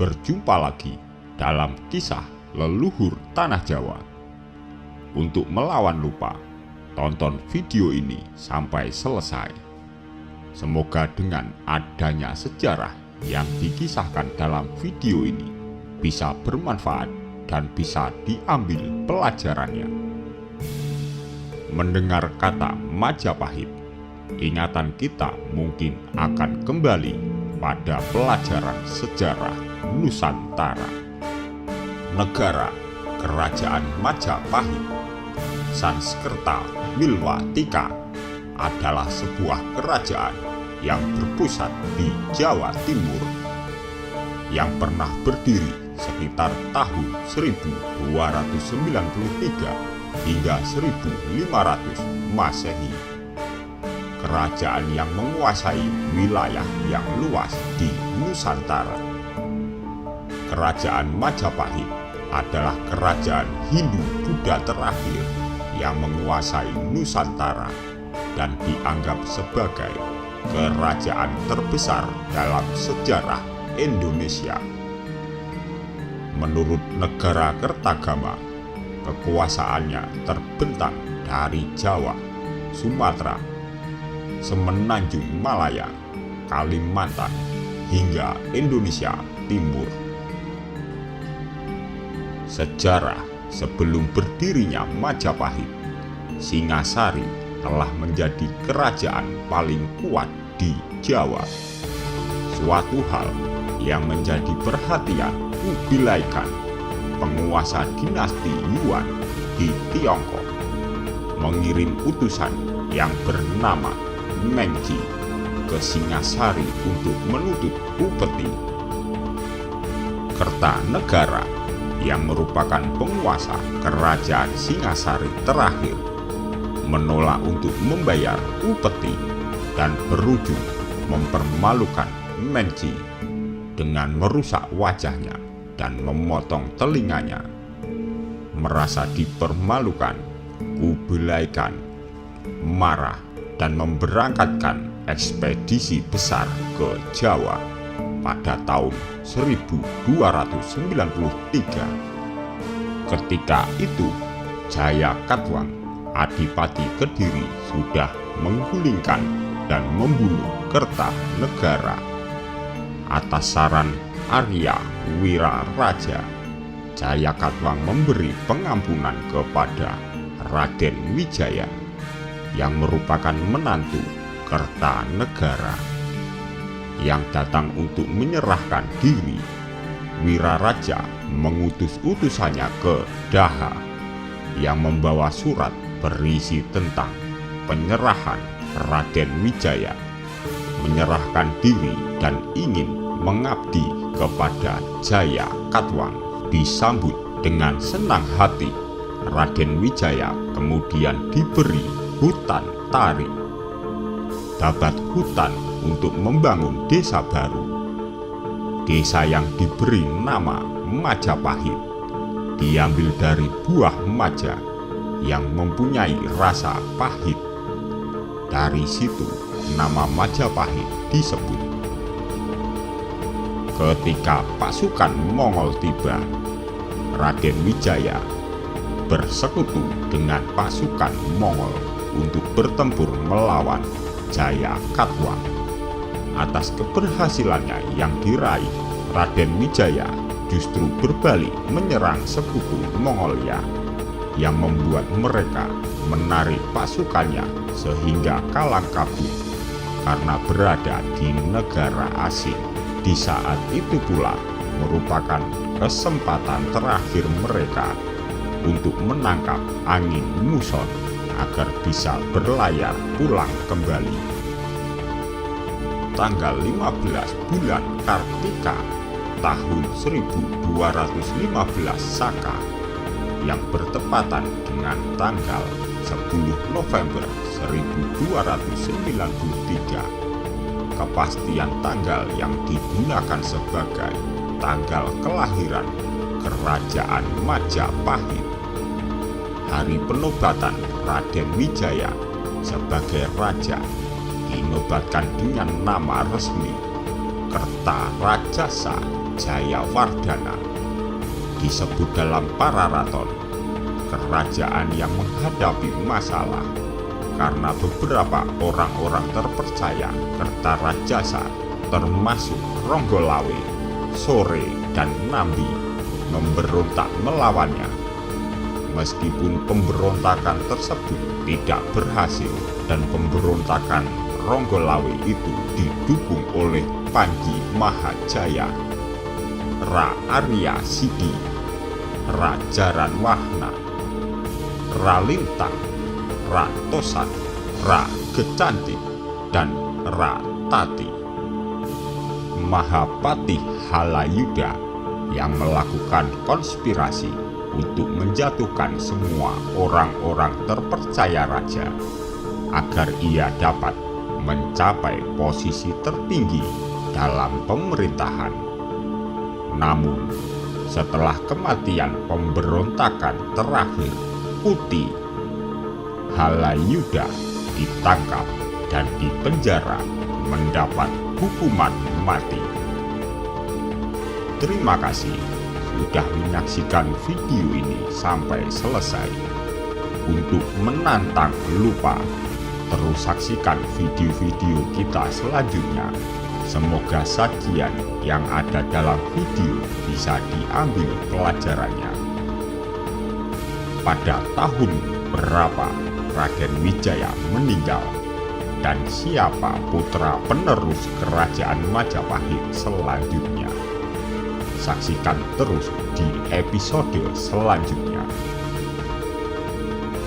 berjumpa lagi dalam kisah leluhur tanah Jawa. Untuk melawan lupa, tonton video ini sampai selesai. Semoga dengan adanya sejarah yang dikisahkan dalam video ini bisa bermanfaat dan bisa diambil pelajarannya. Mendengar kata Majapahit, ingatan kita mungkin akan kembali pada pelajaran sejarah Nusantara. Negara Kerajaan Majapahit, Sanskerta Milwatika, adalah sebuah kerajaan yang berpusat di Jawa Timur yang pernah berdiri sekitar tahun 1293 hingga 1500 Masehi. Kerajaan yang menguasai wilayah yang luas di Nusantara. Kerajaan Majapahit adalah kerajaan Hindu-Buddha terakhir yang menguasai Nusantara dan dianggap sebagai kerajaan terbesar dalam sejarah Indonesia. Menurut negara Kertagama, kekuasaannya terbentang dari Jawa, Sumatera, Semenanjung Malaya, Kalimantan, hingga Indonesia Timur. Sejarah sebelum berdirinya Majapahit, Singasari telah menjadi kerajaan paling kuat di Jawa. Suatu hal yang menjadi perhatian Kubilai Khan, penguasa dinasti Yuan di Tiongkok, mengirim utusan yang bernama Mengji ke Singasari untuk menuntut upeti. Kertanegara yang merupakan penguasa kerajaan Singasari terakhir menolak untuk membayar upeti dan berujung mempermalukan Mengji dengan merusak wajahnya dan memotong telinganya. Merasa dipermalukan, Kubilai Khan marah dan memberangkatkan ekspedisi besar ke Jawa pada tahun 1293. Ketika itu, Jayakatwang, Adipati Kediri, sudah menggulingkan dan membunuh Kertanegara. Atas saran Arya Wiraraja, Jayakatwang memberi pengampunan kepada Raden Wijaya yang merupakan menantu Kertanegara yang datang untuk menyerahkan diri. Wiraraja mengutus utusannya ke Daha yang membawa surat berisi tentang penyerahan Raden Wijaya, menyerahkan diri dan ingin mengabdi kepada Jayakatwang. Disambut dengan senang hati, Raden Wijaya kemudian diberi hutan tarik, dapat hutan untuk membangun desa baru. Desa yang diberi nama Majapahit diambil dari buah maja yang mempunyai rasa pahit. Dari situ nama Majapahit disebut. Ketika pasukan Mongol tiba, Raden Wijaya bersekutu dengan pasukan Mongol untuk bertempur melawan Jayakatwang. Atas keberhasilannya yang diraih, Raden Wijaya justru berbalik menyerang sekutu Mongolia yang membuat mereka menarik pasukannya sehingga kalang kabut karena berada di negara asing. Di saat itu pula merupakan kesempatan terakhir mereka untuk menangkap angin muson agar bisa berlayar pulang kembali. Tanggal 15 bulan Kartika tahun 1215 Saka yang bertepatan dengan tanggal 10 November 1293. Kepastian tanggal yang digunakan sebagai tanggal kelahiran Kerajaan Majapahit. Hari penobatan Raden Wijaya sebagai raja dinobatkan dengan nama resmi Kertarajasa Jayawardhana. Disebut dalam Pararaton, kerajaan yang menghadapi masalah karena beberapa orang-orang terpercaya Kertarajasa termasuk Ronggolawe, Sore, dan Nambi memberontak melawannya. Meskipun pemberontakan tersebut tidak berhasil dan pemberontakan Ronggolawe itu didukung oleh Panji Mahajaya, Ra Arya Sidi, Ra Jaranwahna, Ra Lintang, Ra Tosan, Ra Gecantik, dan Ra Tati. Mahapati Halayuda yang melakukan konspirasi untuk menjatuhkan semua orang-orang terpercaya raja agar ia dapat mencapai posisi tertinggi dalam pemerintahan. Namun, setelah kematian pemberontakan terakhir Kuti, Halayuda ditangkap dan dipenjara mendapat hukuman mati. Terima kasih sudah menyaksikan video ini sampai selesai. Untuk menantang lupa, terus saksikan video-video kita selanjutnya. Semoga sajian yang ada dalam video bisa diambil pelajarannya. Pada tahun berapa Raden Wijaya meninggal? Dan siapa putra penerus kerajaan Majapahit selanjutnya? Saksikan terus di episode selanjutnya.